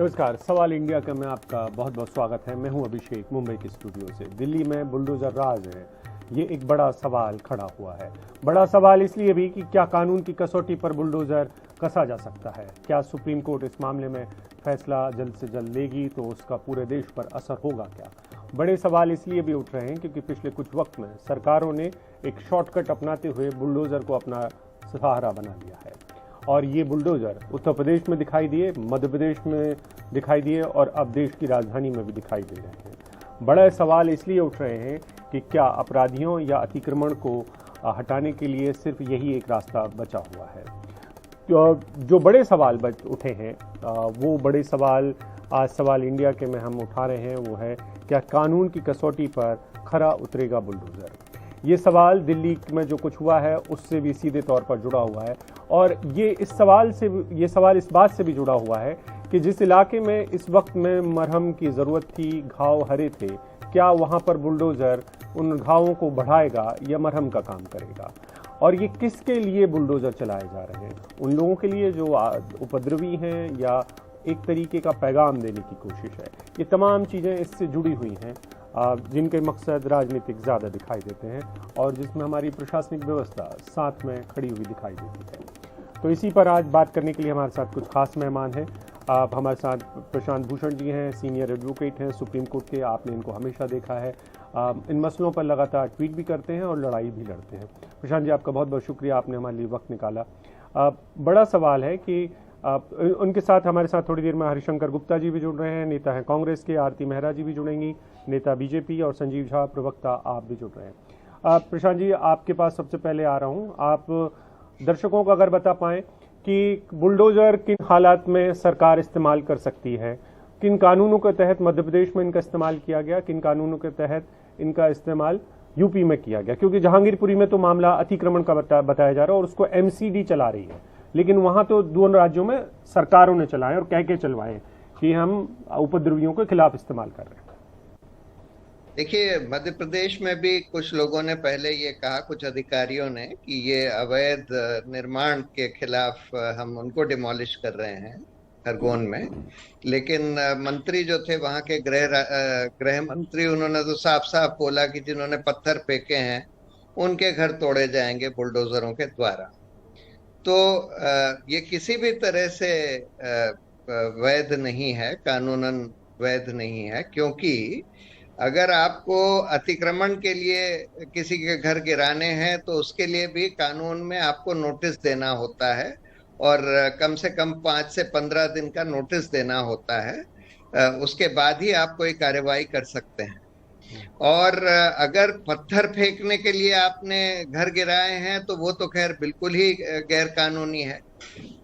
नमस्कार, सवाल इंडिया का में आपका बहुत बहुत स्वागत है। मैं हूं अभिषेक, मुंबई के स्टूडियो से। दिल्ली में बुलडोजर राज है, ये एक बड़ा सवाल खड़ा हुआ है। बड़ा सवाल इसलिए भी कि क्या कानून की कसौटी पर बुलडोजर कसा जा सकता है? क्या सुप्रीम कोर्ट इस मामले में फैसला जल्द से जल्द लेगी तो उसका पूरे देश पर असर होगा क्या? बड़े सवाल इसलिए भी उठ रहे हैं क्योंकि पिछले कुछ वक्त में सरकारों ने एक शॉर्टकट अपनाते हुए बुलडोजर को अपना सहारा बना लिया है। और ये बुलडोजर उत्तर प्रदेश में दिखाई दिए, मध्य प्रदेश में दिखाई दिए और अब देश की राजधानी में भी दिखाई दे रहे हैं। बड़े सवाल इसलिए उठ रहे हैं कि क्या अपराधियों या अतिक्रमण को हटाने के लिए सिर्फ यही एक रास्ता बचा हुआ है? जो बड़े सवाल उठे हैं वो बड़े सवाल आज सवाल इंडिया के में हम उठा रहे हैं, वो है क्या कानून की कसौटी पर खरा उतरेगा बुलडोजर? ये सवाल दिल्ली में जो कुछ हुआ है उससे भी सीधे तौर पर जुड़ा हुआ है और ये सवाल इस बात से भी जुड़ा हुआ है कि जिस इलाके में इस वक्त में मरहम की ज़रूरत थी, घाव हरे थे, क्या वहाँ पर बुलडोज़र उन घावों को बढ़ाएगा या मरहम का काम करेगा? और ये किसके लिए बुलडोज़र चलाए जा रहे हैं? उन लोगों के लिए जो उपद्रवी हैं या एक तरीके का पैगाम देने की कोशिश है? ये तमाम चीज़ें इससे जुड़ी हुई हैं जिनके मकसद राजनीतिक ज़्यादा दिखाई देते हैं और जिसमें हमारी प्रशासनिक व्यवस्था साथ में खड़ी हुई दिखाई देती है। तो इसी पर आज बात करने के लिए हमारे साथ कुछ खास मेहमान हैं। आप हमारे साथ प्रशांत भूषण जी हैं, सीनियर एडवोकेट हैं सुप्रीम कोर्ट के। आपने इनको हमेशा देखा है, इन मसलों पर लगातार ट्वीट भी करते हैं और लड़ाई भी लड़ते हैं। प्रशांत जी, आपका बहुत बहुत शुक्रिया, आपने हमारे लिए वक्त निकाला। बड़ा सवाल है कि उनके साथ हमारे साथ थोड़ी देर में हरिशंकर गुप्ता जी भी जुड़ रहे हैं, नेता हैं कांग्रेस के, आरती मेहरा जी भी जुड़ेंगी, नेता बीजेपी, और संजीव झा प्रवक्ता आप भी जुड़ रहे हैं। प्रशांत जी, आपके पास सबसे पहले आ रहा हूं। आप दर्शकों को अगर बता पाएं कि बुलडोजर किन हालात में सरकार इस्तेमाल कर सकती है, किन कानूनों के तहत मध्य प्रदेश में इनका इस्तेमाल किया गया, किन कानूनों के तहत इनका इस्तेमाल यूपी में किया गया? क्योंकि जहांगीरपुरी में तो मामला अतिक्रमण का बताया जा रहा है और उसको एमसीडी चला रही है, लेकिन वहां तो दोनों राज्यों में सरकारों ने चलाए और कह के चलवाए कि हम उपद्रवियों के खिलाफ इस्तेमाल कर रहे हैं। देखिए, मध्य प्रदेश में भी कुछ लोगों ने पहले ये कहा, कुछ अधिकारियों ने, कि ये अवैध निर्माण के खिलाफ हम उनको डिमोलिश कर रहे हैं खरगोन में। लेकिन मंत्री जो थे वहां के गृह मंत्री, उन्होंने तो साफ साफ बोला कि जिन्होंने पत्थर फेंके हैं उनके घर तोड़े जाएंगे बुलडोजरों के द्वारा। तो ये किसी भी तरह से वैध नहीं है, कानूनन वैध नहीं है, क्योंकि अगर आपको अतिक्रमण के लिए किसी के घर गिराने हैं तो उसके लिए भी कानून में आपको नोटिस देना होता है और कम से कम 5 से 15 दिन का नोटिस देना होता है। उसके बाद ही आप कोई कार्रवाई कर सकते हैं। और अगर पत्थर फेंकने के लिए आपने घर गिराए हैं तो वो तो खैर बिल्कुल ही गैर कानूनी है।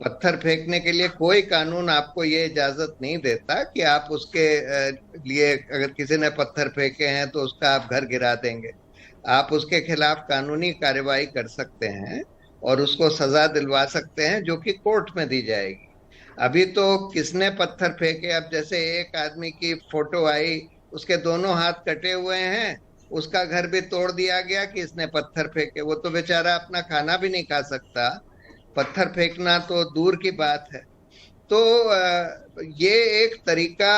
पत्थर फेंकने के लिए कोई कानून आपको ये इजाजत नहीं देता कि आप उसके लिए, अगर किसी ने पत्थर फेंके हैं तो उसका आप घर गिरा देंगे। आप उसके खिलाफ कानूनी कार्रवाई कर सकते हैं और उसको सजा दिलवा सकते हैं, जो कि कोर्ट में दी जाएगी। अभी तो किसने पत्थर फेंके, अब जैसे एक आदमी की फोटो आई, उसके दोनों हाथ कटे हुए हैं, उसका घर भी तोड़ दिया गया कि इसने पत्थर फेंके। वो तो बेचारा अपना खाना भी नहीं खा सकता, पत्थर फेंकना तो दूर की बात है। तो ये एक तरीका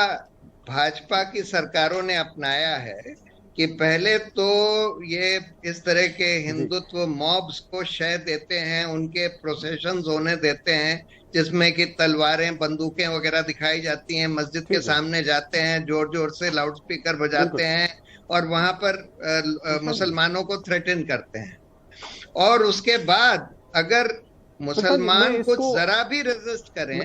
भाजपा की सरकारों ने अपनाया है कि पहले तो ये इस तरह के हिंदुत्व मॉब्स को शय देते हैं, उनके प्रोसेशंस होने देते हैं जिसमें कि तलवारें, बंदूकें वगैरह दिखाई जाती हैं, मस्जिद के सामने जाते हैं, जोर जोर से लाउड स्पीकर बजाते हैं और वहां पर मुसलमानों को थ्रेटन करते हैं। और उसके बाद अगर मुसलमान कुछ जरा भी रेजिस्ट करें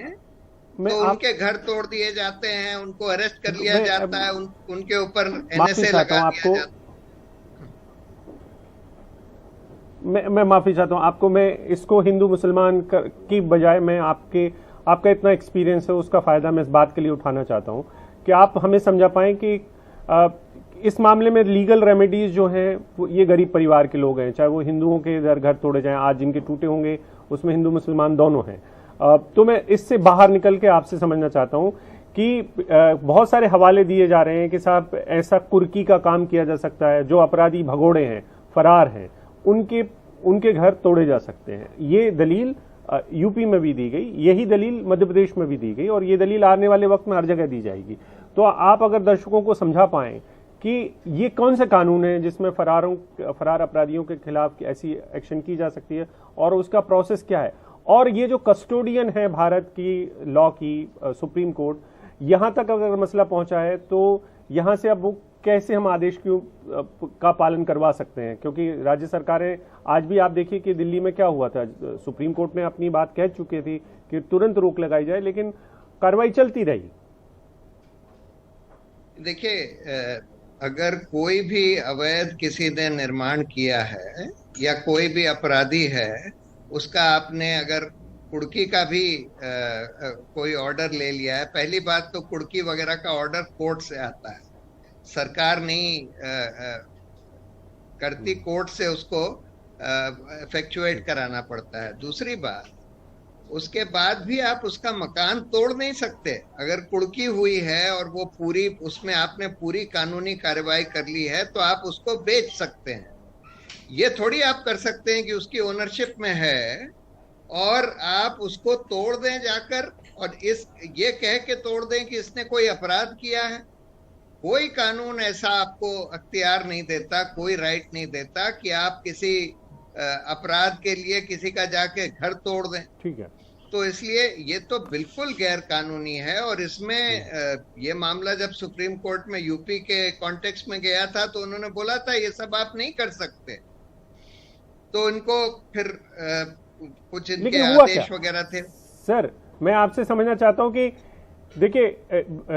तो उनके घर तोड़ दिए जाते हैं, उनको अरेस्ट कर लिया जाता है, उनके ऊपर एनएसए लगा दिया जाता है। मैं माफी चाहता हूं आपको। मैं इसको हिंदू मुसलमान की बजाय मैं आपका इतना एक्सपीरियंस है उसका फायदा मैं इस बात के लिए उठाना चाहता हूं कि आप हमें समझा पाएं कि इस मामले में लीगल रेमेडीज जो हैं ये गरीब परिवार के लोग हैं, चाहे वो हिंदुओं के घर तोड़े जाएं, आज जिनके टूटे होंगे उसमें हिंदू मुसलमान दोनों हैं। तो मैं इससे बाहर निकल के आपसे समझना चाहता हूं कि बहुत सारे हवाले दिए जा रहे हैं कि साहब ऐसा कुर्की का काम किया जा सकता है, जो अपराधी भगोड़े हैं, फरार हैं, उनके घर तोड़े जा सकते हैं। ये दलील यूपी में भी दी गई, यही दलील मध्य प्रदेश में भी दी गई और ये दलील आने वाले वक्त में हर जगह दी जाएगी। तो आप अगर दर्शकों को समझा पाएं कि ये कौन से कानून है जिसमें फरार अपराधियों के खिलाफ ऐसी एक्शन की जा सकती है और उसका प्रोसेस क्या है, और ये जो कस्टोडियन है भारत की लॉ की सुप्रीम कोर्ट, यहां तक अगर मसला पहुंचा है तो यहां से अब वो कैसे हम आदेश का पालन करवा सकते हैं, क्योंकि राज्य सरकारें आज भी आप देखिए कि दिल्ली में क्या हुआ था, सुप्रीम कोर्ट ने अपनी बात कह चुके थी कि तुरंत रोक लगाई जाए, लेकिन कार्रवाई चलती रही। देखिए, अगर कोई भी अवैध किसी ने निर्माण किया है या कोई भी अपराधी है, उसका आपने अगर कुड़की का भी कोई ऑर्डर ले लिया है, पहली बात तो कुड़की वगैरह का ऑर्डर कोर्ट से आता है, सरकार नहीं करती, कोर्ट से उसको इफेक्चुएट कराना पड़ता है। दूसरी बात, उसके बाद भी आप उसका मकान तोड़ नहीं सकते। अगर कुड़की हुई है और वो पूरी, उसमें आपने पूरी कानूनी कार्रवाई कर ली है तो आप उसको बेच सकते हैं। ये थोड़ी आप कर सकते हैं कि उसकी ओनरशिप में है और आप उसको तोड़ दें जाकर और ये कह के तोड़ दें कि इसने कोई अपराध किया है। कोई कानून ऐसा आपको अख्तियार नहीं देता, कोई राइट नहीं देता कि आप किसी अपराध के लिए किसी का जाके घर तोड़ दें। ठीक है, तो इसलिए ये तो बिल्कुल गैर कानूनी है। और इसमें ये मामला जब सुप्रीम कोर्ट में यूपी के कॉन्टेक्स्ट में गया था तो उन्होंने बोला था ये सब आप नहीं कर सकते, तो इनको फिर कुछ इनके आदेश वगैरह थे। सर, मैं आपसे समझना चाहता हूं कि देखिए,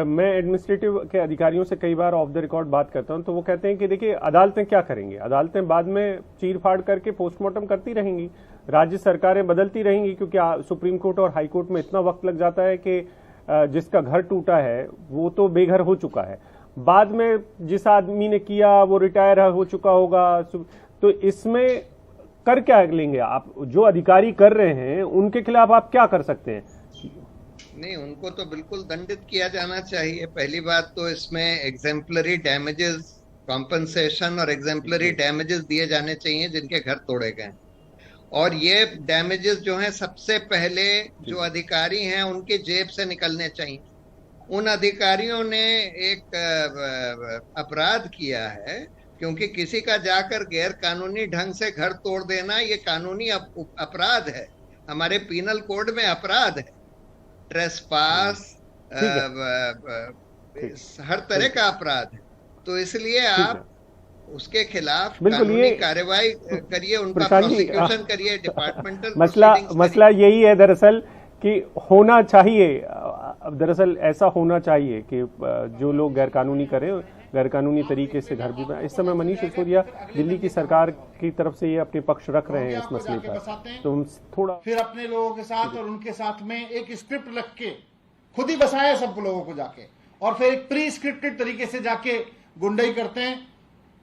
मैं एडमिनिस्ट्रेटिव के अधिकारियों से कई बार ऑफ द रिकॉर्ड बात करता हूं तो वो कहते हैं कि देखिए अदालतें क्या करेंगी, अदालतें बाद में चीर फाड़ करके पोस्टमार्टम करती रहेंगी, राज्य सरकारें बदलती रहेंगी, क्योंकि सुप्रीम कोर्ट और हाई कोर्ट में इतना वक्त लग जाता है कि जिसका घर टूटा है वो तो बेघर हो चुका है, बाद में जिस आदमी ने किया वो रिटायर हो चुका होगा। तो इसमें कर क्या लेंगे आप? जो अधिकारी कर रहे हैं उनके खिलाफ आप क्या कर सकते हैं? नहीं, उनको तो बिल्कुल दंडित किया जाना चाहिए। पहली बात तो इसमें एग्जेम्पलरी डैमेजेस, कॉम्पनसेशन और एग्जेम्पलरी डैमेजेस दिए जाने चाहिए जिनके घर तोड़े गए। और ये डैमेजेस जो हैं सबसे पहले जो अधिकारी हैं उनके जेब से निकलने चाहिए। उन अधिकारियों ने एक अपराध किया है, क्योंकि किसी का जाकर गैर कानूनी ढंग से घर तोड़ देना ये कानूनी अपराध है, हमारे पीनल कोड में अपराध है। ट्रेसपास हर तरह का अपराध है। तो इसलिए आप उसके खिलाफ कानूनी कार्रवाई करिए, उनका प्रोसिक्यूशन करिए, डिपार्टमेंटल मसला यही है दरअसल कि होना चाहिए, दरअसल ऐसा होना चाहिए कि जो लोग गैर कानूनी करें, गैर कानूनी तरीके से घर भी बनाए। इस समय मनीष सिसोदिया दिल्ली की सरकार की तरफ से ये अपने पक्ष रख रहे हैं इस मसले पर, तो हम थोड़ा फिर अपने लोगों के साथ और उनके साथ में एक स्क्रिप्ट रख के खुद ही बसाया सब लोगों को जाके, और फिर एक प्री स्क्रिप्टेड तरीके से जाके गुंडाई करते हैं।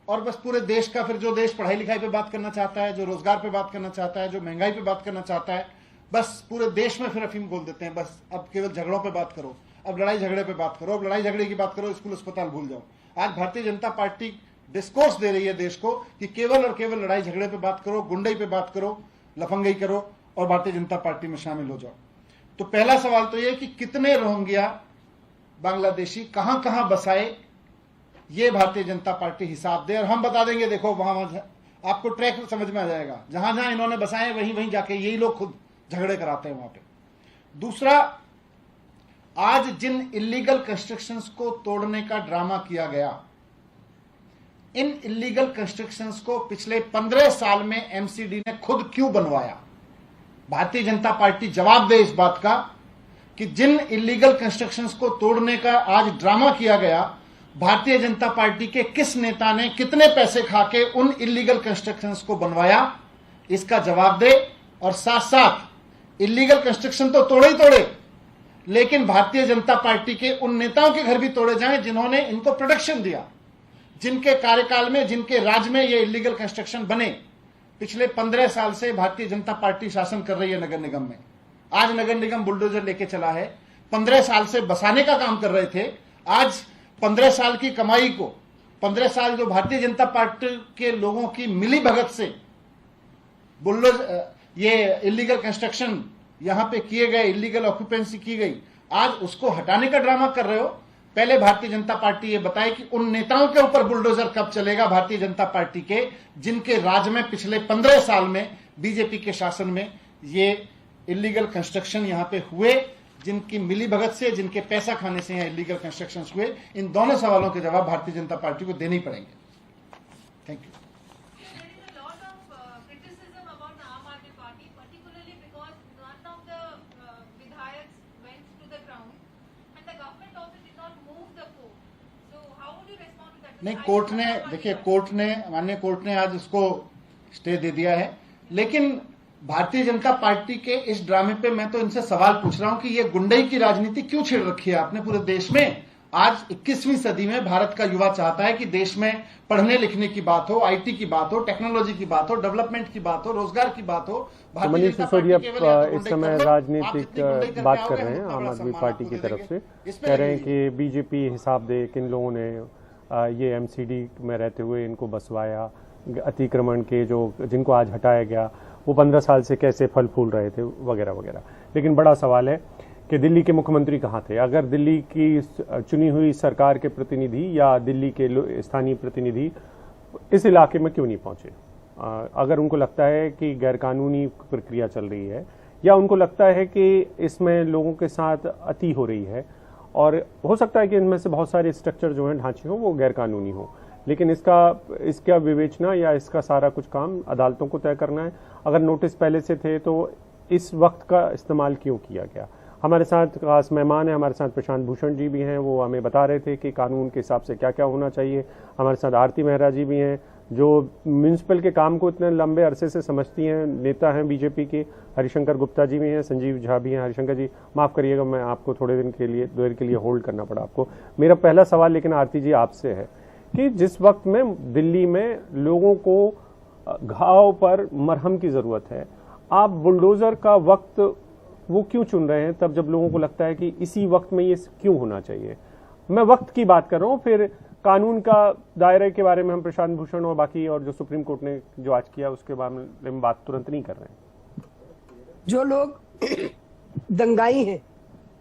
और बस पूरे देश का, फिर जो देश पढ़ाई लिखाई पे बात करना चाहता है, जो रोजगार पे बात करना चाहता है, जो महंगाई पे बात करना चाहता है, बस पूरे देश में फिर अफीम बोल देते हैं। बस अब केवल झगड़ों पे बात करो, अब लड़ाई झगड़े पे बात करो, अब लड़ाई झगड़े की बात करो, स्कूल अस्पताल भूल जाओ। आज भारतीय जनता पार्टी डिस्कोर्स दे रही है देश को कि केवल और केवल लड़ाई झगड़े पे बात करो, गुंडई पे बात करो, लफंगई करो और भारतीय जनता पार्टी में शामिल हो जाओ। तो पहला सवाल तो यह कि कितने रोहिंग्या बांग्लादेशी कहां कहां बसाए, ये भारतीय जनता पार्टी हिसाब दे और हम बता देंगे। देखो वहां आपको ट्रैक समझ में आ जाएगा, जहां जहां इन्होंने बसाए वहीं वहीं जाके यही लोग खुद झगड़े कराते हैं वहां पे। दूसरा, आज जिन इलीगल कंस्ट्रक्शंस को तोड़ने का ड्रामा किया गया, इन इलीगल कंस्ट्रक्शंस को पिछले 15 साल में एमसीडी ने खुद क्यों बनवाया? भारतीय जनता पार्टी जवाब दे इस बात का कि जिन इलीगल कंस्ट्रक्शंस को तोड़ने का आज ड्रामा किया गया, भारतीय जनता पार्टी के किस नेता ने कितने पैसे खा के उन इलीगल कंस्ट्रक्शंस को बनवाया, इसका जवाब दे। और साथ साथ इलीगल कंस्ट्रक्शन तो तोड़े ही तोड़े, लेकिन भारतीय जनता पार्टी के उन नेताओं के घर भी तोड़े जाएं जिन्होंने इनको प्रोटेक्शन दिया, जिनके कार्यकाल में, जिनके राज में ये इलीगल कंस्ट्रक्शन बने। पिछले 15 साल से भारतीय जनता पार्टी शासन कर रही है नगर निगम में। आज नगर निगम बुलडोजर लेके चला है, 15 साल से बसाने का काम कर रहे थे। आज 15 साल की कमाई को, 15 साल जो भारतीय जनता पार्टी के लोगों की मिली भगत से ये इलीगल कंस्ट्रक्शन यहां पे किए गए, इलीगल ऑक्यूपेंसी की गई, आज उसको हटाने का ड्रामा कर रहे हो। पहले भारतीय जनता पार्टी ये बताए कि उन नेताओं के ऊपर बुलडोजर कब चलेगा भारतीय जनता पार्टी के, जिनके राज में पिछले 15 साल में बीजेपी के शासन में ये इलीगल कंस्ट्रक्शन यहां पे हुए, जिनकी मिली भगत से, जिनके पैसा खाने से यहाँ इलीगल कंस्ट्रक्शन हुए। इन दोनों सवालों के जवाब भारतीय जनता पार्टी को देने ही पड़ेंगे। Thank you. नहीं, कोर्ट ने, देखिए कोर्ट ने, माननीय कोर्ट ने आज उसको स्टे दे दिया है, लेकिन भारतीय जनता पार्टी के इस ड्रामे पे मैं तो इनसे सवाल पूछ रहा हूं कि ये गुंडई की राजनीति क्यों छेड़ रखी है आपने पूरे देश में। आज 21वीं सदी में भारत का युवा चाहता है कि देश में पढ़ने लिखने की बात हो, आईटी की बात हो, टेक्नोलॉजी की बात हो, डेवलपमेंट की बात हो, रोजगार की बात हो। मनीष सिसोदिया इस समय राजनीतिक बात कर रहे हैं आम आदमी पार्टी की तरफ से, कह रहे हैं कि बीजेपी हिसाब दे किन लोगों ने ये एमसीडी में रहते हुए इनको बसवाया, अतिक्रमण के जो जिनको आज हटाया गया वो 15 साल से कैसे फल फूल रहे थे वगैरह वगैरह। लेकिन बड़ा सवाल है कि दिल्ली के मुख्यमंत्री कहाँ थे? अगर दिल्ली की चुनी हुई सरकार के प्रतिनिधि या दिल्ली के स्थानीय प्रतिनिधि इस इलाके में क्यों नहीं पहुंचे? अगर उनको लगता है कि गैरकानूनी प्रक्रिया चल रही है या उनको लगता है कि इसमें लोगों के साथ अति हो रही है, और हो सकता है कि इनमें से बहुत सारे स्ट्रक्चर जो हैं, ढांचे हो, वो गैरकानूनी हो, लेकिन इसका विवेचना या इसका सारा कुछ काम अदालतों को तय करना है। अगर नोटिस पहले से थे तो इस वक्त का इस्तेमाल क्यों किया गया? हमारे साथ खास मेहमान हैं, हमारे साथ प्रशांत भूषण जी भी हैं, वो हमें बता रहे थे कि कानून के हिसाब से क्या क्या होना चाहिए। हमारे साथ आरती मेहरा जी भी हैं जो म्यूनिसिपल के काम को इतने लंबे अरसे से समझती हैं, नेता हैं बीजेपी के। हरिशंकर गुप्ता जी भी हैं, संजीव झा भी हैं। हरिशंकर जी माफ़ करिएगा, मैं आपको थोड़े दिन के लिए, देर के लिए होल्ड करना पड़ा आपको। मेरा पहला सवाल लेकिन आरती जी आपसे है कि जिस वक्त में दिल्ली में लोगों को घाव पर मरहम की ज़रूरत है, आप बुलडोज़र का वक्त वो क्यों चुन रहे हैं तब जब लोगों को लगता है कि इसी वक्त में ये क्यों होना चाहिए? मैं वक्त की बात कर रहा हूँ, फिर कानून का दायरे के बारे में हम प्रशांत भूषण और बाकी और जो सुप्रीम कोर्ट ने जो आज किया उसके बारे में बात तुरंत नहीं कर रहे हैं। जो लोग दंगाई हैं,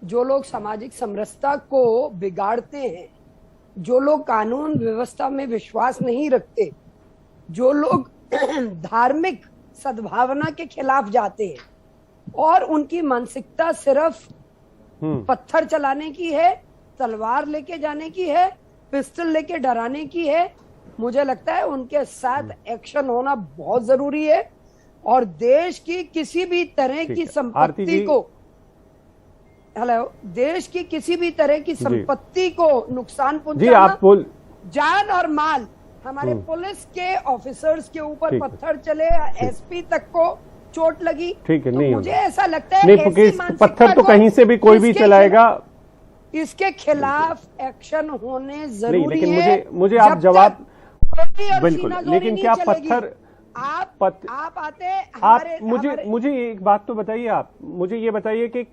जो लोग सामाजिक समरसता को बिगाड़ते हैं, जो लोग कानून व्यवस्था में विश्वास नहीं रखते, जो लोग धार्मिक सद्भावना के खिलाफ जाते हैं और उनकी मानसिकता सिर्फ पत्थर चलाने की है, तलवार लेके जाने की है, पिस्टल लेके डराने की है, मुझे लगता है उनके साथ एक्शन होना बहुत जरूरी है। और देश की किसी भी तरह की संपत्ति को, देश की किसी भी तरह की संपत्ति को नुकसान पहुंचाना, जान और माल, हमारे पुलिस के ऑफिसर्स के ऊपर पत्थर चले, एसपी तक को चोट लगी, ठीक है, तो नहीं मुझे ऐसा लगता है नहीं, पत्थर तो कहीं से भी कोई भी चलाएगा, इसके खिलाफ एक्शन होने जरूरी है। लेकिन मुझे आप जवाब बिल्कुल, लेकिन क्या पत्थर आप आते मुझे एक बात तो बताइए, आप मुझे ये बताइए कि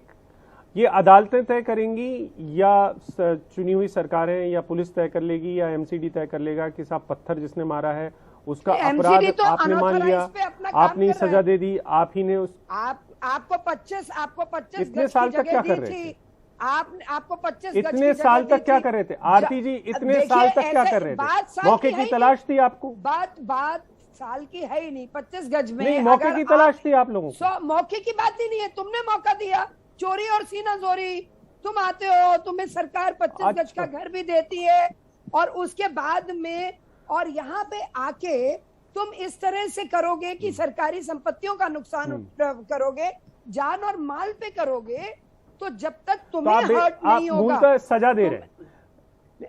ये अदालतें तय करेंगी या चुनी हुई सरकारें या पुलिस तय कर लेगी या एमसीडी तय कर लेगा कि साहब पत्थर जिसने मारा है उसका अपराध तो आपने मान लिया, आपने सजा दे दी, आप ही ने आपको 25 इतने साल तक क्या कर रहे थे? आपको 25 इतने साल तक क्या कर रहे थे आरती जी? इतने साल तक क्या कर रहे थे? मौके की तलाश थी आपको? बात साल की है ही नहीं, 25 गज में नहीं, मौके की तलाश थी आप लोगों को। मौके की बात ही नहीं है, तुमने मौका दिया, चोरी और सीना जोरी, तुम आते हो, तुम्हें सरकार 25 गज का घर भी देती है और उसके बाद में, और यहाँ पे आके तुम इस तरह से करोगे कि सरकारी संपत्तियों का नुकसान करोगे, जान और माल पे करोगे, तो जब तक तुम्हें हर्ट नहीं होगा, सजा दे रहे हैं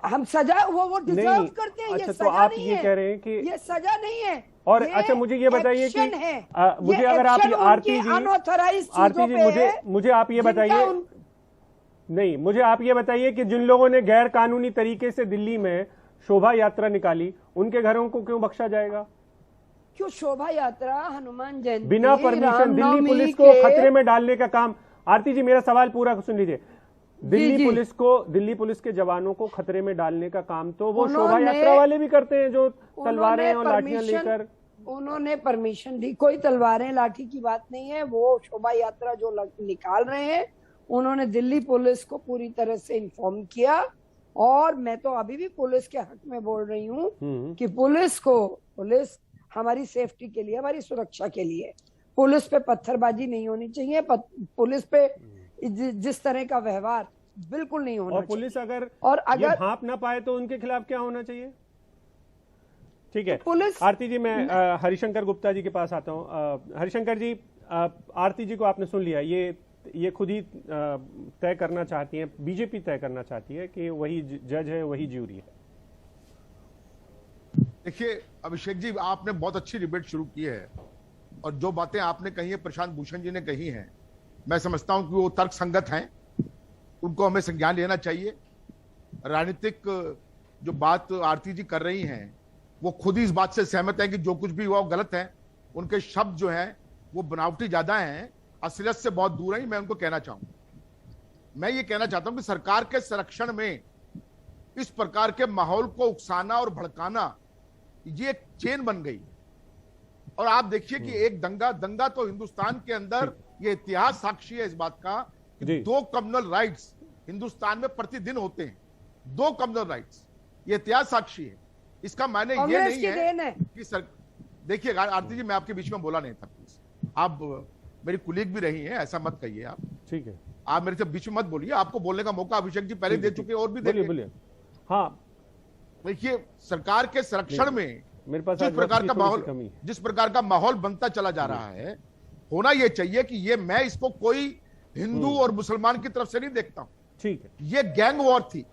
हम, सजा वो डिजर्व करते हैं। अच्छा, ये तो आप ये कह रहे हैं कि ये सजा नहीं है। और अच्छा, मुझे ये बताइए कि मुझे अगर आप आरती जी मुझे आप ये बताइए, नहीं, मुझे आप ये बताइए कि जिन लोगों ने गैर कानूनी तरीके से दिल्ली में शोभा यात्रा निकाली, उनके घरों को क्यों बख्शा जाएगा? क्यों शोभा यात्रा, हनुमान जयंती, बिना परमिशन दिल्ली पुलिस को खतरे में डालने का काम? आरती जी मेरा सवाल पूरा सुन लीजिए। दिल्ली पुलिस के जवानों को खतरे में डालने का काम तो वो शोभा यात्रा वाले भी करते हैं जो तलवारें और लाठियां लेकर। उन्होंने परमिशन दी, कोई तलवारें लाठी की बात नहीं है। वो शोभा यात्रा जो निकाल रहे हैं, उन्होंने दिल्ली पुलिस को पूरी तरह से इन्फॉर्म किया, और मैं तो अभी भी पुलिस के हक में बोल रही हूँ कि पुलिस हमारी सेफ्टी के लिए, हमारी सुरक्षा के लिए, पुलिस पे पत्थरबाजी नहीं होनी चाहिए, पुलिस पे जिस तरह का व्यवहार बिल्कुल नहीं होना चाहिए। और पुलिस अगर ये भांप ना पाए तो उनके खिलाफ क्या होना चाहिए? ठीक है, पुलिस। आरती जी, मैं हरिशंकर गुप्ता जी के पास आता हूं। हरिशंकर जी, आरती जी को आपने सुन लिया, ये खुद ही तय करना चाहती हैं, बीजेपी तय करना चाहती है कि वही जज है, वही ज्यूरी है। देखिए अभिषेक जी, आपने बहुत अच्छी डिबेट शुरू की है, और जो बातें आपने कही है, प्रशांत भूषण जी ने कही हैं, मैं समझता हूं कि वो तर्क संगत हैं, उनको हमें संज्ञान लेना चाहिए। राजनीतिक जो बात आरती जी कर रही हैं, वो खुद ही इस बात से सहमत है कि जो कुछ भी हुआ वो गलत है। उनके शब्द जो हैं वो बनावटी ज्यादा हैं, असलियत से बहुत दूर है। मैं उनको कहना चाहूंगा, मैं ये कहना चाहता हूं कि सरकार के संरक्षण में इस प्रकार के माहौल को उकसाना और भड़काना, ये एक चेन बन गई। और आप देखिए कि एक दंगा तो हिंदुस्तान के अंदर, ये इतिहास साक्षी है इस बात का कि 2 कम्युनल राइट्स हिंदुस्तान में प्रतिदिन होते हैं। 2 कम्युनल राइट्स, ये इतिहास साक्षी है। इसका मायने ये नहीं है कि देखिए आरती जी, मैं आपके बीच में बोला नहीं था, प्लीज। आप मेरी कुलीग भी रही हैं, ऐसा मत कहिए आप। ठीक है, आप मेरे से बीच में मत बोलिए। आपको बोलने का मौका अभिषेक जी पहले दे चुके हैं, और भी बोलिए। हाँ, देखिए सरकार के संरक्षण में मेरे पास जिस प्रकार का माहौल बनता चला जा रहा है, होना यह चाहिए कि ये, मैं इसको कोई हिंदू और मुसलमान की तरफ से नहीं देखता हूं। ठीक है, ये गैंग वॉर थी,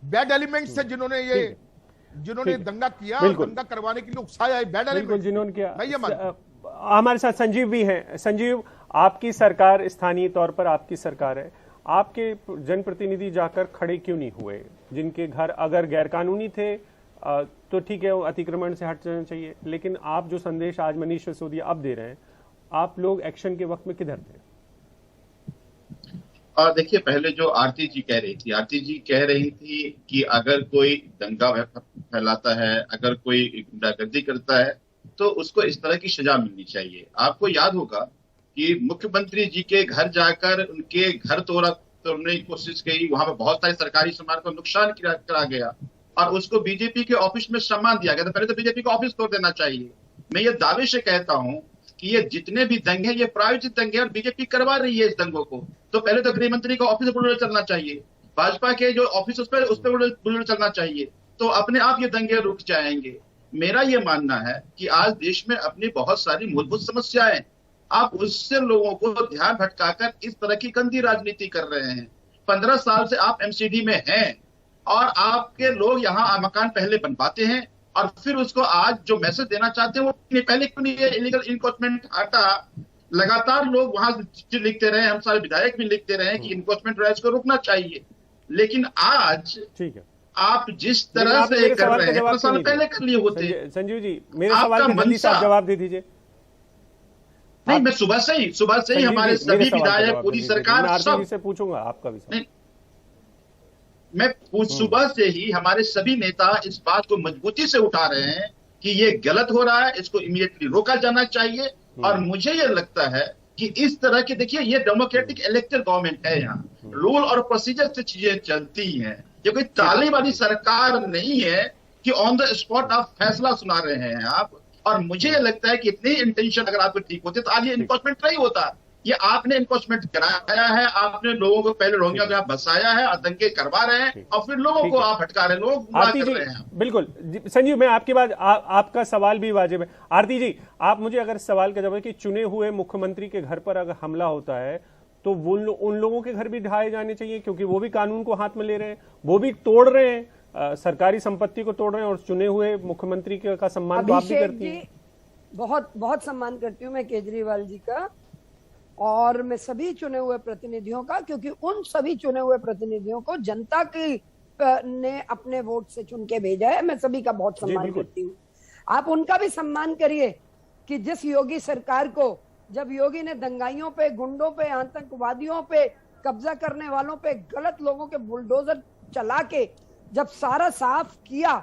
बैड एलिमेंट्स से जिन्होंने दंगा किया, दंगा करवाने के लिए उकसाया, बैड एलिमेंट्स जिन्होंने किया। हमारे साथ संजीव भी हैं। संजीव, आपकी सरकार, स्थानीय तौर पर आपकी सरकार है, आपके जनप्रतिनिधि जाकर खड़े क्यों नहीं हुए? जिनके घर अगर गैरकानूनी थे तो ठीक है, वो अतिक्रमण से हट जाना चाहिए, लेकिन आप जो संदेश आज मनीष सिसोदिया अब दे रहे हैं, आप लोग एक्शन के वक्त में किधर थे? देखिए, पहले जो आरती जी कह रही थी कि अगर कोई दंगा फैलाता है, अगर कोई गुंडागर्दी करता है, तो उसको इस तरह की सजा मिलनी चाहिए। आपको याद होगा कि मुख्यमंत्री जी के घर जाकर उनके घर तोड़ने की कोशिश की, वहां पर बहुत सारे सरकारी सामान को नुकसान करा गया, और उसको बीजेपी के ऑफिस में सम्मान दिया गया। तो पहले तो बीजेपी का ऑफिस तोड़ देना चाहिए। मैं ये दावे से कहता हूं कि ये जितने भी दंगे, ये प्रायोजित दंगे, और बीजेपी करवा रही है इस दंगों को। तो पहले तो गृह मंत्री का ऑफिस बुलडोजर चलना चाहिए, भाजपा के जो ऑफिस उस पर बुलडोजर चलना चाहिए, तो अपने आप ये दंगे रुक जाएंगे। मेरा ये मानना है कि आज देश में अपनी बहुत सारी मूलभूत समस्याएं, आप उससे लोगों को ध्यान भटकाकर इस तरह की गंदी राजनीति कर रहे हैं। 15 साल से आप एमसीडी में हैं, और आपके लोग यहाँ मकान पहले बनवाते हैं, और फिर उसको आज जो मैसेज देना चाहते हैं वो पहले क्यों नहीं है इलीगल इनक्रोचमेंट हटा। लगातार लोग वहां लिखते रहे, हम सारे विधायक भी लिखते रहे कि इनक्रोचमेंट राइट्स को रुकना चाहिए, लेकिन आज ठीक है, आप जिस तरह से कर रहे हैं 2 साल पहले कर लिए होते। संजीव जी, मेरे सवाल का जल्दी से जवाब दे दीजिए। नहीं, मैं सुबह से ही हमारे सभी विधायक, पूरी सरकार से पूछूंगा आपका भी। मैं सुबह से ही हमारे सभी नेता इस बात को मजबूती से उठा रहे हैं कि ये गलत हो रहा है, इसको इमीडिएटली रोका जाना चाहिए। और मुझे ये लगता है कि इस तरह के, देखिए ये डेमोक्रेटिक इलेक्टेड गवर्नमेंट है, यहाँ रूल और प्रोसीजर से चीजें चलती हैं। ये कोई ताली वाली सरकार नहीं है कि ऑन द स्पॉट आप फैसला सुना रहे हैं आप। और मुझे ये लगता है कि इतनी इंटेंशन अगर आपको ठीक होती तो आज ये इन्फोर्समेंट नहीं होता। ये आपने इन्फोर्समेंट कराया है, आपने लोगों को पहले रोहिंग्या में बसाया है, आतंकी करवा रहे हैं, और फिर लोगों को आप हटका रहे हैं, लोग गुमराह कर रहे हैं। बिल्कुल संजीव, मैं आपकी बात, आपका सवाल भी वाजिब है। आरती जी, आप मुझे अगर सवाल का जवाब कि चुने हुए मुख्यमंत्री के घर पर अगर हमला होता है तो वो उन लोगों के घर भी ढाए जाने चाहिए, क्योंकि वो भी कानून को हाथ में ले रहे हैं, वो भी तोड़ रहे हैं, सरकारी संपत्ति को तोड़ रहे हैं, और चुने हुए मुख्यमंत्री का सम्मान तो आप भी करती हैं। बहुत बहुत सम्मान करती हूँ मैं केजरीवाल जी का, और मैं सभी चुने हुए प्रतिनिधियों का, क्योंकि उन सभी चुने हुए प्रतिनिधियों को जनता की ने अपने वोट से चुन के भेजा है। मैं सभी का बहुत सम्मान करती हूँ। आप उनका भी सम्मान करिए कि जिस योगी सरकार को, जब योगी ने दंगाइयों पे, गुंडों पे, आतंकवादियों पे, कब्जा करने वालों पे, गलत लोगों के बुलडोजर चला के जब सारा साफ किया,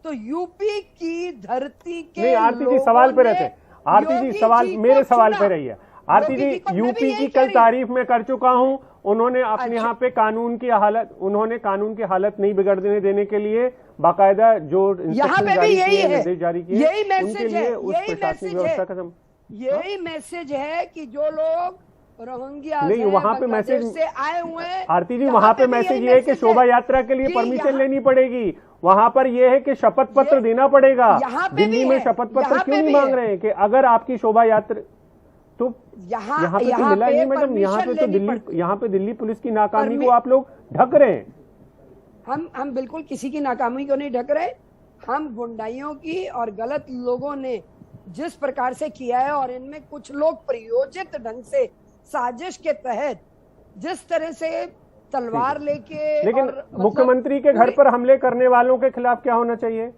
तो यूपी की धरती के नहीं आरती जी लोगों सवाल पे ने रहते, आरती जी योगी सवाल को मेरे सवाल चुना। पे रही है। आरती योगी जी को- मैं भी यूपी यही की कह कल रही हूँ। तारीफ में कर चुका हूं, उन्होंने अपने अच्छा। यहाँ पे कानून की हालत नहीं बिगड़ने देने के लिए बाकायदा जो यहाँ इंस्ट्रक्शन पे भी जारी यही किए, है, निर्देश जारी किए, यही उनके मैसेज है, लिए उस यही प्रशासनिक मैसेज व्यवस्था है, का यही मैसेज है कि जो लोग रोहिंग्या नहीं, वहां पे मैसेज से आए हुए हैं, आरती जी यहाँ वहां पे भी मैसेज यही ये है कि मैसेज शोभा यात्रा के लिए कि परमिशन यहाँ- लेनी पड़ेगी, वहां पर ये है कि शपथ पत्र ये- देना पड़ेगा। यहाँ पे दिल्ली भी में है, शपथ पत्र यहाँ क्यों पे नहीं भी मांग है। रहे हैं कि अगर आपकी शोभा यात्रा तो यहाँ पे तो मिला नहीं मैडम, यहाँ पे तो दिल्ली पुलिस की नाकामी को आप लोग ढक रहे हैं। हम बिल्कुल किसी की नाकामी को नहीं ढक रहे, हम गुंडाइयों की और गलत लोगों ने जिस प्रकार से किया है, और इनमें कुछ लोग प्रयोजित ढंग से साजिश के तहत जिस तरह से तलवार लेके, लेकिन और मतलब मुख्यमंत्री के घर पर हमले करने वालों के खिलाफ क्या होना चाहिए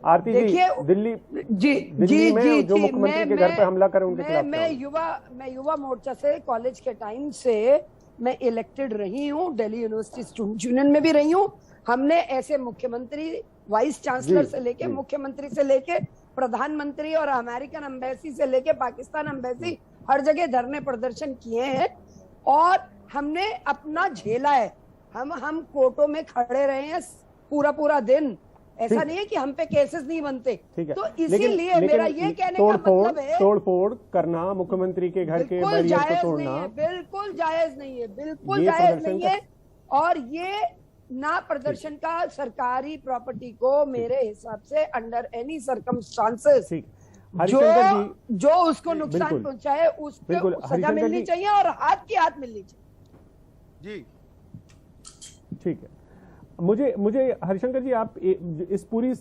आरती जी? देखिए, दिल्ली जी में जी जो जी मुख्यमंत्री के घर पे हमला करे उनके खिलाफ क्या होगा? मैं युवा मोर्चा से कॉलेज के टाइम से मैं इलेक्टेड रही हूँ, दिल्ली यूनिवर्सिटी स्टूडेंट यूनियन में भी रही हूँ। हमने ऐसे मुख्यमंत्री, वाइस चांसलर से लेके, मुख्यमंत्री से लेके प्रधानमंत्री और अमेरिकन एम्बेसी से लेके पाकिस्तान एम्बेसी हर जगह धरने प्रदर्शन किए हैं, और हमने अपना झेला है। हम कोर्टों में खड़े रहे हैं पूरा दिन, ऐसा नहीं है कि हम पे केसेस नहीं बनते। तो इसीलिए मेरा ये कहने का मतलब है, तोड़फोड़ करना, मुख्यमंत्री के घर के बैरियर को तोड़ना बिल्कुल जायज नहीं है, बिल्कुल ये जायज प्रदर्शन नहीं है। और ये ना प्रदर्शन का सरकारी प्रॉपर्टी को मेरे हिसाब से अंडर एनी सर्कमस्टांसेस जो उसको नुकसान पहुंचाए उसको सजा मिलनी चाहिए और हाथ की हाथ मिलनी चाहिए। जी ठीक है। मुझे हरिशंकर जी, आप इस पूरी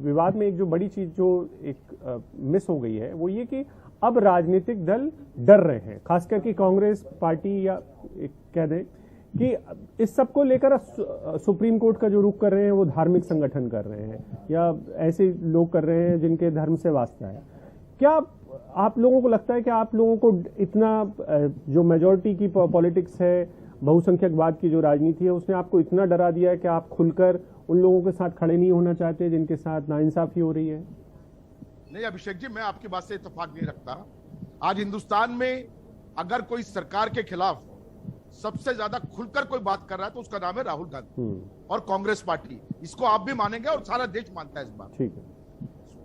विवाद में एक जो बड़ी चीज जो एक मिस हो गई है वो ये कि अब राजनीतिक दल डर रहे हैं, खास करके कांग्रेस पार्टी, या कह दें कि इस सब को लेकर सुप्रीम कोर्ट का जो रुख कर रहे हैं वो धार्मिक संगठन कर रहे हैं या ऐसे लोग कर रहे हैं जिनके धर्म से वास्ता है। क्या आप लोगों को लगता है कि आप लोगों को इतना जो मेजॉरिटी की पॉलिटिक्स है, बहुसंख्यकवाद की जो राजनीति है, उसने आपको इतना डरा दिया है कि आप खुलकर उन लोगों के साथ खड़े नहीं होना चाहते जिनके साथ नाइंसाफी हो रही है? नहीं अभिषेक जी, मैं आपकी बात से इत्तेफाक नहीं रखता। आज हिंदुस्तान में अगर कोई सरकार के खिलाफ सबसे ज्यादा खुलकर कोई बात कर रहा है तो उसका नाम है राहुल गांधी और कांग्रेस पार्टी। इसको आप भी मानेंगे और सारा देश मानता है इस बात। ठीक है,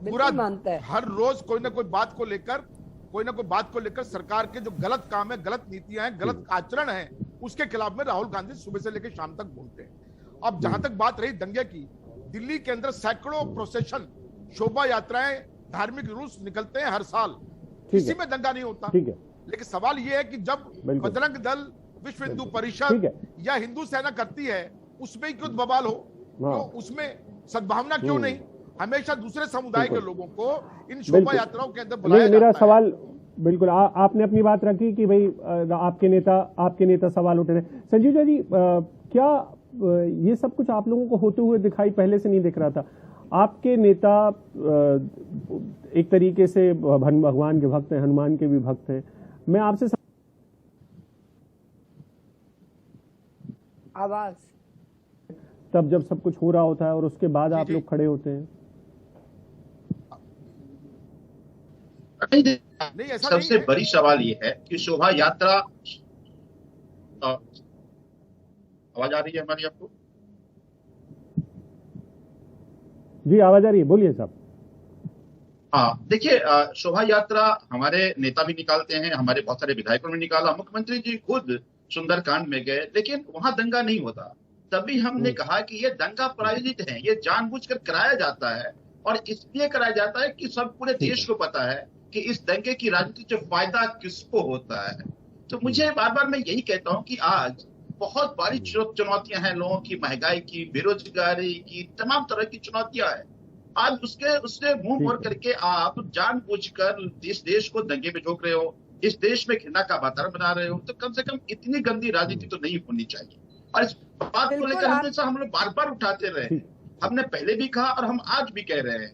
पूरा मानता है। हर रोज कोई ना कोई बात को लेकर सरकार के जो गलत काम है, गलत नीतियां हैं, गलत आचरण है, उसके खिलाफ में राहुल गांधी सुबह से लेकर शाम तक बोलते हैं। अब जहां तक बात रही दंगे की, दिल्ली के अंदर सैकड़ों प्रोसेशन, शोभा यात्राएं, धार्मिक जुलूस निकलते हैं हर साल, किसी में दंगा नहीं होता। ठीक है, लेकिन सवाल यह है कि जब बजरंग दल, विश्व हिंदू परिषद या हिंदू सेना करती है, उसमें क्यों बवाल हो, क्यों उसमें सद्भावना क्यों नहीं? हमेशा दूसरे समुदाय के लोगों को इन शोभा यात्राओं के अंदर बुलाया जाता है। मेरा सवाल बिल्कुल आपने अपनी बात रखी कि भाई आपके नेता सवाल उठे रहे। संजीव जी, क्या ये सब कुछ आप लोगों को होते हुए दिखाई पहले से नहीं दिख रहा था? आपके नेता एक तरीके से भगवान के भक्त हैं, हनुमान के भी भक्त हैं। मैं आपसे आवाज तब जब सब कुछ हो रहा होता है और उसके बाद आप लोग खड़े होते हैं। नहीं, ऐसा सबसे नहीं है। बड़ी सवाल ये है कि शोभा यात्रा, आवाज आ रही है हमारी आपको? जी आवाज आ रही है, बोलिए साहब। हाँ, देखिए, शोभा यात्रा हमारे नेता भी निकालते हैं, हमारे बहुत सारे विधायकों ने निकाला, मुख्यमंत्री जी खुद सुंदरकांड में गए, लेकिन वहां दंगा नहीं होता। तभी हमने कहा कि ये दंगा प्रायोजित है, ये जानबूझकर कराया जाता है और इसलिए कराया जाता है कि सब पूरे देश को पता है कि इस दंगे की राजनीति से फायदा किसको होता है। तो मुझे बार बार मैं यही कहता हूं कि आज बहुत बड़ी चुनौतियां हैं, लोगों की, महंगाई की, बेरोजगारी की, तमाम तरह की चुनौतियां हैं। आज उससे मुंह मोड़ करके आप जानबूझकर इस देश को दंगे में झोंक रहे हो, इस देश में घृणा का वातावरण बना रहे हो, तो कम से कम इतनी गंदी राजनीति तो नहीं होनी चाहिए। और इस बात को लेकर हमेशा हम लोग बार बार उठाते रहे, हमने पहले भी कहा और हम आज भी कह रहे हैं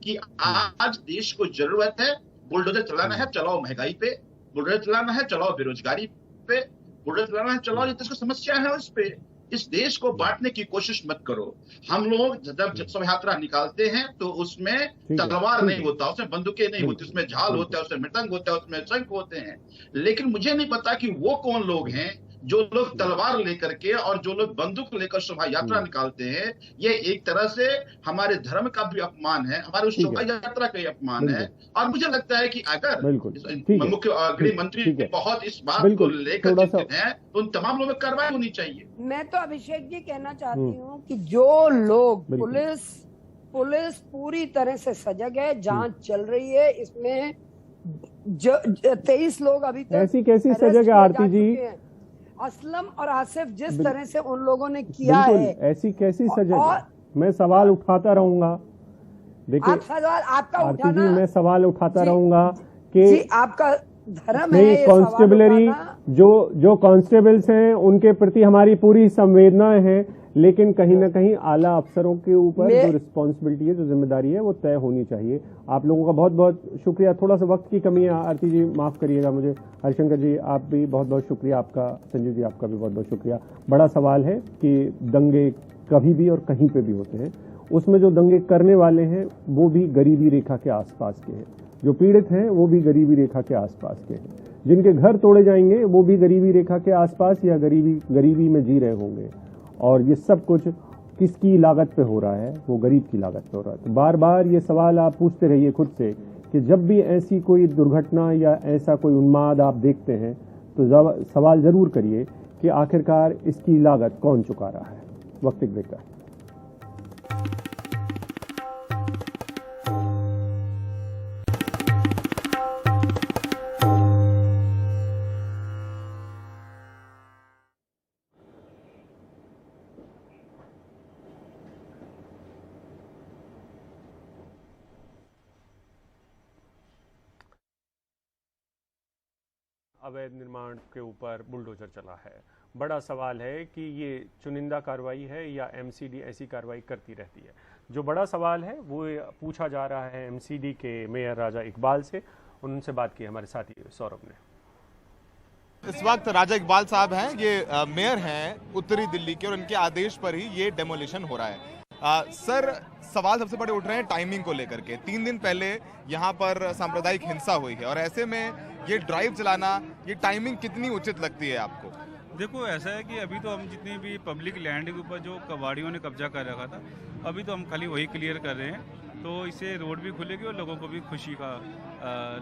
कि आज देश को जरूरत है बुलडोजर चलाना है, चलाओ महंगाई पे, बुलडोजर चलाना है, चलाओ बेरोजगारी पे, बुलडोजर चलाना है, चलाओ ये तो समस्या है उस पे। इस देश को बांटने की कोशिश मत करो। हम लोग जब शव यात्रा निकालते हैं तो उसमें तलवार नहीं होता, उसमें बंदूकें नहीं होती, उसमें झाल होता है, उसमें मृदंग होता है, उसमें शंख होते हैं। लेकिन मुझे नहीं पता कि वो कौन लोग हैं जो लोग तलवार लेकर के और जो लोग बंदूक लेकर शोभा यात्रा निकालते हैं। ये एक तरह से हमारे धर्म का भी अपमान है, हमारे उस शोभा यात्रा का ही अपमान है। और मुझे लगता है कि अगर मुख्य गृह मंत्री बहुत इस बात को लेकर चिंतित हैं तो उन तमाम लोगों में कार्रवाई होनी चाहिए। मैं तो अभिषेक जी कहना चाहती हूँ कि जो लोग पुलिस पूरी तरह से सजग है, जांच चल रही है, इसमें 23 लोग अभी तक ऐसी कैसी सजग है आरती जी? असलम और आसिफ जिस तरह से उन लोगों ने किया है, ऐसी कैसी सजग? मैं सवाल उठाता रहूंगा। देखिए आप सवाल आपका आरती जी, उठाना, मैं सवाल उठाता रहूंगा कि आपका धर्म है ये कांस्टेबलरी, जो कांस्टेबल्स हैं उनके प्रति हमारी पूरी संवेदनाएं हैं, लेकिन कहीं ना कहीं आला अफसरों के ऊपर जो रिस्पॉन्सिबिलिटी है, जो जिम्मेदारी है, वो तय होनी चाहिए। आप लोगों का बहुत बहुत शुक्रिया। थोड़ा सा वक्त की कमी है आरती जी, माफ करिएगा मुझे। हरिशंकर जी आप भी बहुत बहुत शुक्रिया आपका। संजीव जी आपका भी बहुत बहुत शुक्रिया। बड़ा सवाल है कि दंगे कभी भी और कहीं पे भी होते हैं, उसमें जो दंगे करने वाले हैं वो भी गरीबी रेखा के आसपास के हैं, जो पीड़ित हैं वो भी गरीबी रेखा के आसपास के हैं, जिनके घर तोड़े जाएंगे वो भी गरीबी रेखा के आसपास या गरीबी में जी रहे होंगे। और ये सब कुछ किसकी लागत पे हो रहा है? वो गरीब की लागत पे हो रहा है। तो बार बार ये सवाल आप पूछते रहिए खुद से कि जब भी ऐसी कोई दुर्घटना या ऐसा कोई उन्माद आप देखते हैं तो सवाल जरूर करिए कि आखिरकार इसकी लागत कौन चुका रहा है। वक्त एक ब्रेक का। अवैध निर्माण के ऊपर बुलडोजर चला है। बड़ा सवाल है कि ये चुनिंदा कार्रवाई है या एमसीडी ऐसी कार्रवाई करती रहती है। जो बड़ा सवाल है वो पूछा जा रहा है एमसीडी के मेयर राजा इकबाल से। उनसे बात की हमारे साथी सौरभ ने। इस वक्त राजा इकबाल साहब हैं, ये मेयर हैं उत्तरी दिल्ली के, और इनके आदेश पर ही ये डेमोलिशन हो रहा है। सर, सवाल सबसे बड़े उठ रहे हैं टाइमिंग को लेकर के। 3 दिन पहले यहाँ पर सांप्रदायिक हिंसा हुई है और ऐसे में ये ड्राइव चलाना, ये टाइमिंग कितनी उचित लगती है आपको? देखो, ऐसा है कि अभी तो हम जितनी भी पब्लिक लैंड के ऊपर जो कबाड़ियों ने कब्जा कर रखा था, अभी तो हम खाली वही क्लियर कर रहे हैं, तो इससे रोड भी खुलेगी और लोगों को भी खुशी का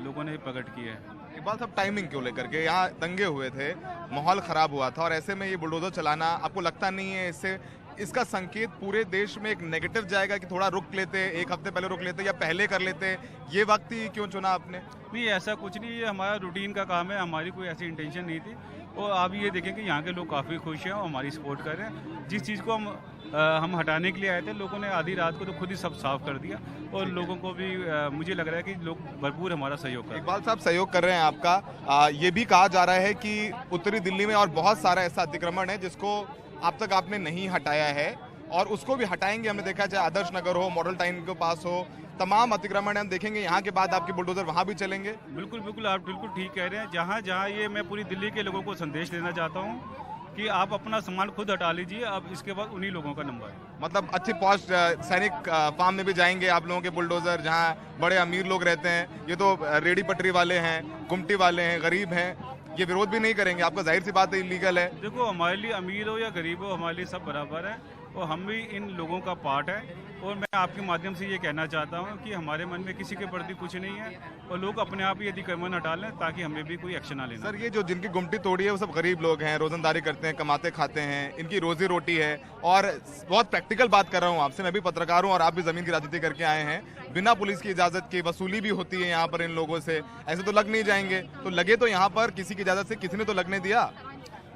लोगों ने प्रकट किया है। इकबाल साहब, टाइमिंग क्यों लेकर के? यहाँ दंगे हुए थे, माहौल खराब हुआ था और ऐसे में ये बुलडोजर चलाना आपको लगता नहीं है इससे इसका संकेत पूरे देश में एक नेगेटिव जाएगा कि थोड़ा रुक लेते, 1 हफ्ते पहले रुक लेते या पहले कर लेते? ये वक्त ही क्यों चुना आपने? नहीं, ऐसा कुछ नहीं, ये हमारा रूटीन का काम है, हमारी कोई ऐसी इंटेंशन नहीं थी। और आप ये देखें कि यहाँ के लोग काफ़ी खुश हैं और हमारी सपोर्ट कर रहे हैं। जिस चीज़ को हम हटाने के लिए आए थे, लोगों ने आधी रात को तो खुद ही सब साफ कर दिया और लोगों को भी मुझे लग रहा है कि लोग भरपूर हमारा सहयोग कर रहे हैं। इकबाल साहब, सहयोग कर रहे हैं आपका। ये भी कहा जा रहा है कि उत्तरी दिल्ली में और बहुत सारा ऐसा अतिक्रमण है जिसको अब तक आपने नहीं हटाया है और उसको भी हटाएंगे। हमने देखा चाहे आदर्श नगर हो, मॉडल टाउन के पास हो, तमाम अतिक्रमण हम देखेंगे। यहाँ के बाद आपके बुलडोजर वहाँ भी चलेंगे। बिल्कुल बिल्कुल, आप बिल्कुल ठीक कह रहे हैं। जहाँ जहाँ ये मैं पूरी दिल्ली के लोगों को संदेश देना चाहता हूँ कि आप अपना सामान खुद हटा लीजिए, अब इसके बाद उन्हीं लोगों का नंबर है। मतलब अच्छी पॉस्ट सैनिक फार्म में भी जाएंगे आप लोगों के बुलडोजर, जहाँ बड़े अमीर लोग रहते हैं। ये तो रेडी पटरी वाले हैं, गुमटी वाले हैं, गरीब हैं, ये विरोध भी नहीं करेंगे आपका? जाहिर सी बात है, इलीगल है। देखो, हमारे लिए अमीर हो या गरीब हो, हमारे लिए सब बराबर है और हम भी इन लोगों का पार्ट है। और मैं आपके माध्यम से ये कहना चाहता हूँ कि हमारे मन में किसी के प्रति कुछ नहीं है और लोग अपने आप ही अतिक्रमण हटा लें ताकि हमें भी कोई एक्शन ना लेना। सर, ये जो जिनकी गुमटी तोड़ी है वो सब गरीब लोग हैं, रोजंदारी करते हैं, कमाते खाते हैं, इनकी रोजी रोटी है। और बहुत प्रैक्टिकल बात कर रहा हूँ आपसे, मैं भी पत्रकार हूँ और आप भी जमीन की राजनीति करके आए हैं। बिना पुलिस की इजाजत के वसूली भी होती है यहाँ पर इन लोगों से, ऐसे तो लग नहीं जाएंगे। तो लगे तो यहाँ पर किसी की इजाजत से, किसी ने तो लगने दिया?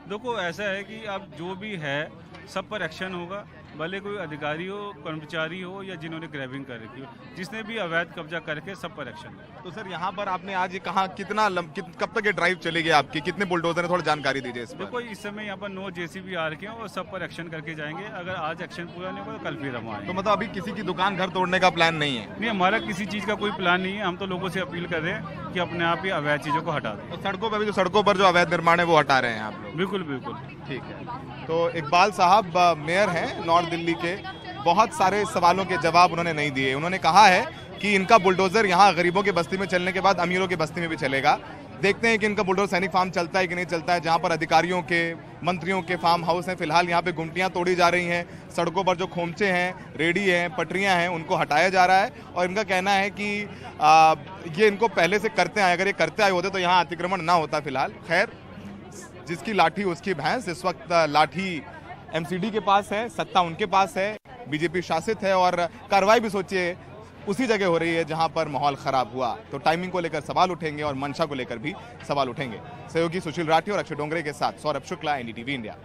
देखो, ऐसा है कि अब जो भी है सब पर एक्शन होगा, भले कोई अधिकारी हो, कर्मचारी हो या जिन्होंने ग्रैबिंग कर रखी हो, जिसने भी अवैध कब्जा करके सब पर एक्शन। तो सर, यहाँ पर आपने आज ये कहा कब तक ये ड्राइव चलेगी आपकी? कितने बुलडोजर है, थोड़ा जानकारी दीजिए इस पर। देखो, इस समय यहाँ पर 9 JCB आ रखे हैं और सब पर एक्शन करके जाएंगे। अगर आज एक्शन पूरा नहीं होगा तो कल फिर हम आएंगे। तो मतलब अभी किसी की दुकान घर तोड़ने का प्लान नहीं है? नहीं, हमारा किसी चीज़ का कोई प्लान नहीं है। हम तो लोगों से अपील कर रहे हैं कि अपने आप ही अवैध चीज़ों को हटा दें। तो सड़कों पर भी जो अवैध निर्माण है वो हटा रहे हैं आप लोग? बिल्कुल बिल्कुल, ठीक है। तो इकबाल साहब मेयर हैं नॉर्थ दिल्ली के, बहुत सारे सवालों के जवाब उन्होंने नहीं दिए। उन्होंने कहा है कि इनका बुलडोजर यहाँ गरीबों की बस्ती में चलने के बाद अमीरों की बस्ती में भी चलेगा। देखते हैं कि इनका बुलडोजर सैनिक फार्म चलता है कि नहीं चलता है, जहाँ पर अधिकारियों के, मंत्रियों के फार्म हाउस हैं। फिलहाल यहाँ पे गुमटियाँ तोड़ी जा रही हैं, सड़कों पर जो खोमचे हैं, रेडी हैं, पटरियाँ हैं, उनको हटाया जा रहा है। और इनका कहना है कि ये इनको पहले से करते आए, अगर ये करते आए होते तो यहाँ अतिक्रमण ना होता। फिलहाल खैर, जिसकी लाठी उसकी भैंस। इस वक्त लाठी एमसीडी के पास है, सत्ता उनके पास है, बीजेपी शासित है और कार्रवाई भी सोचिए उसी जगह हो रही है जहां पर माहौल खराब हुआ। तो टाइमिंग को लेकर सवाल उठेंगे और मंशा को लेकर भी सवाल उठेंगे। सहयोगी सुशील राठी और अक्षय डोंगरे के साथ सौरभ शुक्ला, एनडीटीवी इंडिया।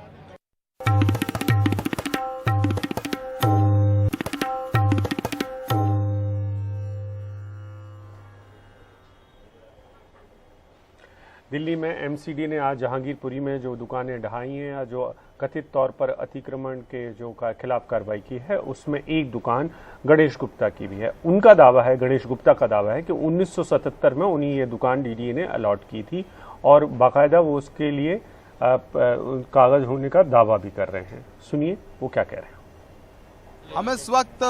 दिल्ली में एमसीडी ने आज जहांगीरपुरी में जो दुकानें ढहाई हैं या जो कथित तौर पर अतिक्रमण के जो खिलाफ कार्रवाई की है, उसमें एक दुकान गणेश गुप्ता की भी है। उनका दावा है, गणेश गुप्ता का दावा है कि 1977 में उन्हें ये दुकान डीडीए ने अलॉट की थी और बाकायदा वो उसके लिए कागज होने का दावा भी कर रहे हैं। सुनिए वो क्या कह रहे हैं। हम इस वक्त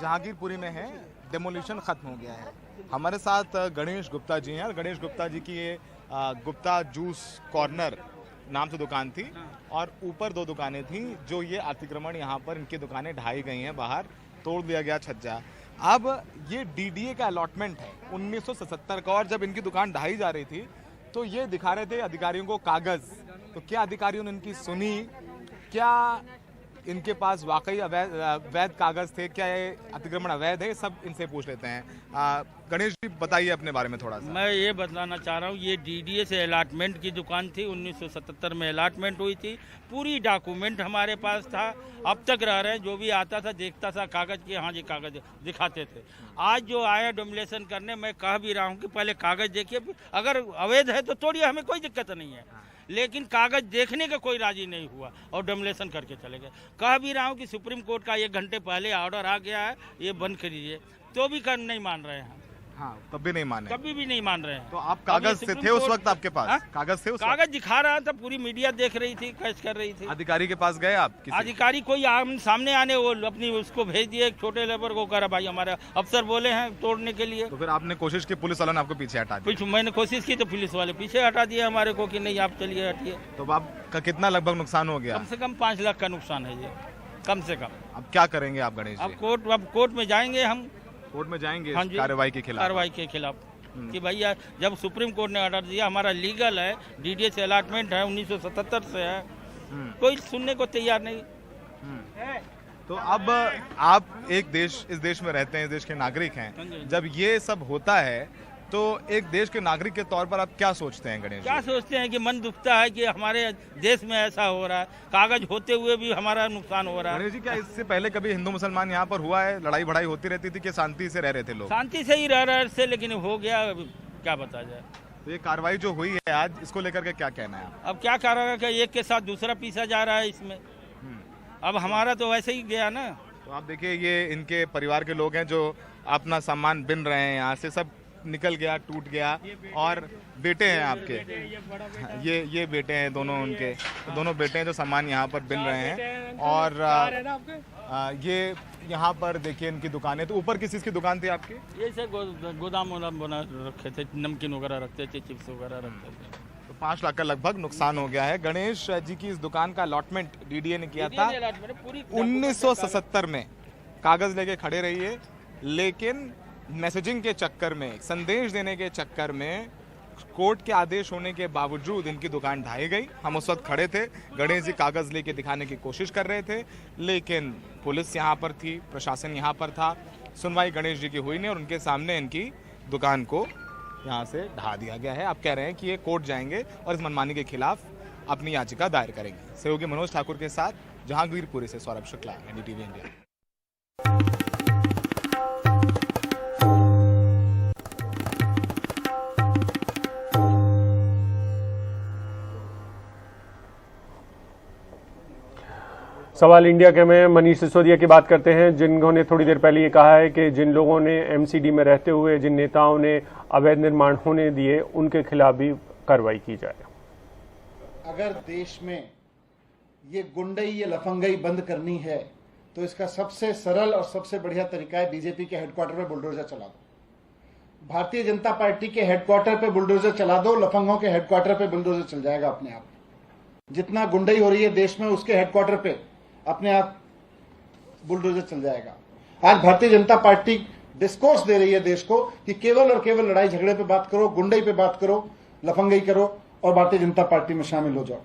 जहांगीरपुरी में हैं, डेमोलिशन खत्म हो गया है। हमारे साथ गणेश गुप्ता जी हैं। गणेश गुप्ता जी की ये गुप्ता जूस कॉर्नर नाम से दुकान थी और ऊपर 2 दुकानें थी जो ये अतिक्रमण यहाँ पर इनकी दुकानें ढाई गई हैं, बाहर तोड़ दिया गया छज्जा। अब ये डीडीए का अलॉटमेंट है 1977 का, और जब इनकी दुकान ढाई जा रही थी तो ये दिखा रहे थे अधिकारियों को कागज। तो क्या अधिकारियों ने इनकी सुनी? क्या इनके पास वाकई अवैध कागज थे? क्या ये अतिक्रमण अवैध है? सब इनसे पूछ लेते हैं। गणेश जी बताइए अपने बारे में थोड़ा सा। मैं ये बताना चाह रहा हूँ, ये डीडीए से अलॉटमेंट की दुकान थी। 1977 में अलॉटमेंट हुई थी, पूरी डॉक्यूमेंट हमारे पास था, अब तक रह रहे हैं। जो भी आता था देखता था कागज के, हाँ जी कागज दिखाते थे। आज जो आया डोमिनेशन करने, मैं कह भी रहा हूँ कि पहले कागज देखिए, अगर अवैध है तो तोड़िए, हमें कोई दिक्कत नहीं है, लेकिन कागज देखने का कोई राजी नहीं हुआ और डोमिनेशन करके चले गए। कह भी रहा हूँ कि सुप्रीम कोर्ट का 1 घंटे पहले ऑर्डर आ गया है, ये बंद करिए, तो भी कर नहीं मान रहे हैं। हाँ, तब भी नहीं माने, कभी भी नहीं मान रहे हैं। तो आप कागज से थे उस वक्त? आपके पास कागज थे उस वक्त? कागज दिखा रहा था, पूरी मीडिया देख रही थी, कैच कर रही थी। अधिकारी के पास गए आप? अधिकारी कोई सामने आने, वो अपनी उसको भेज दिए, एक छोटे लेबर को, करा भाई हमारे अफसर बोले हैं तोड़ने के लिए। तो फिर आपने कोशिश की, पुलिस वालों ने आपको पीछे हटा दिया? मैंने कोशिश की तो पुलिस वाले पीछे हटा दिए हमारे को कि नहीं आप चलिए, हटिए। तो आपका कितना लगभग नुकसान हो गया? कम से कम 5 लाख का नुकसान है ये, कम से कम। अब क्या करेंगे आप गणेश जी? अब कोर्ट में जाएंगे हम, कोर्ट में जाएंगे हाँ कार्रवाई के खिलाफ कि भैया जब सुप्रीम कोर्ट ने ऑर्डर दिया, हमारा लीगल है, डीडीए से अलॉटमेंट है, 1977 से है, कोई सुनने को तैयार नहीं। तो अब आप इस देश में रहते हैं, इस देश के नागरिक हैं, जब ये सब होता है तो एक देश के नागरिक के तौर पर आप क्या सोचते हैं गणेश? क्या सोचते हैं कि मन दुखता है कि हमारे देश में ऐसा हो रहा है, कागज होते हुए भी हमारा नुकसान हो रहा है। गणेश जी, क्या इससे पहले कभी हिंदू मुसलमान यहाँ पर हुआ है, लड़ाई भड़ाई होती रहती थी कि शांति से रह रहे थे लोग? शांति से ही रह रहे थे, लेकिन हो गया, क्या बता जाए। तो ये कार्रवाई जो हुई है आज, इसको लेकर के क्या कहना है? अब क्या कार्रवाई है, एक के साथ दूसरा पीसा जा रहा है इसमें। अब हमारा तो वैसे ही गया ना। तो आप देखिए, ये इनके परिवार के लोग हैं जो अपना सामान बिन रहे हैं, यहाँ से सब निकल गया, टूट गया। और बेटे हैं आपके, ये बेटे हैं दोनों, उनके दोनों बेटे हैं जो सामान यहाँ पर बिन रहे हैं। और ये यहाँ पर देखिए इनकी दुकानें। तो ऊपर किस चीज़ की दुकान थी आपकी? ये से गोदाम बना रखे थे, नमकीन वगैरह रखते थे, चिप्स वगैरह रखते थे। तो 5 लाख का लगभग नुकसान हो गया है। गणेश जी की इस दुकान का अलॉटमेंट डीडीए ने किया था 1977 में। कागज लेके खड़े रहिए, लेकिन मैसेजिंग के चक्कर में, संदेश देने के चक्कर में, कोर्ट के आदेश होने के बावजूद इनकी दुकान ढाई गई। हम उस वक्त खड़े थे, गणेश जी कागज लेके दिखाने की कोशिश कर रहे थे, लेकिन पुलिस यहाँ पर थी, प्रशासन यहाँ पर था, सुनवाई गणेश जी की हुई नहीं और उनके सामने इनकी दुकान को यहाँ से ढा दिया गया है। आप कह रहे हैं कि ये कोर्ट जाएंगे और इस मनमानी के खिलाफ अपनी याचिका दायर करेंगे। सहयोगी मनोज ठाकुर के साथ जहांगीरपुरी से सौरभ शुक्ला, एनडीटीवी इंडिया। सवाल इंडिया के में मनीष सिसोदिया की बात करते हैं, जिन्होंने थोड़ी देर पहले ये कहा है कि जिन लोगों ने एमसीडी में रहते हुए जिन नेताओं ने अवैध निर्माण होने दिए, उनके खिलाफ भी कार्रवाई की जाए। अगर देश में ये गुंडई, ये लफंगई बंद करनी है तो इसका सबसे सरल और सबसे बढ़िया तरीका है बीजेपी के हेडक्वार्टर पे बुलडोजर चला दो। भारतीय जनता पार्टी के हेडक्वार्टर पे बुलडोजर चला दो, लफंगों के हेडक्वार्टर पे बुलडोजर चल जाएगा अपने आप। जितना गुंडई हो रही है देश में उसके हेडक्वार्टर पे अपने आप बुलडोजर चल जाएगा। आज भारतीय जनता पार्टी डिस्कोर्स दे रही है देश को कि केवल और केवल लड़ाई झगड़े पे बात करो, गुंडई पे बात करो, लफंगई करो और भारतीय जनता पार्टी में शामिल हो जाओ।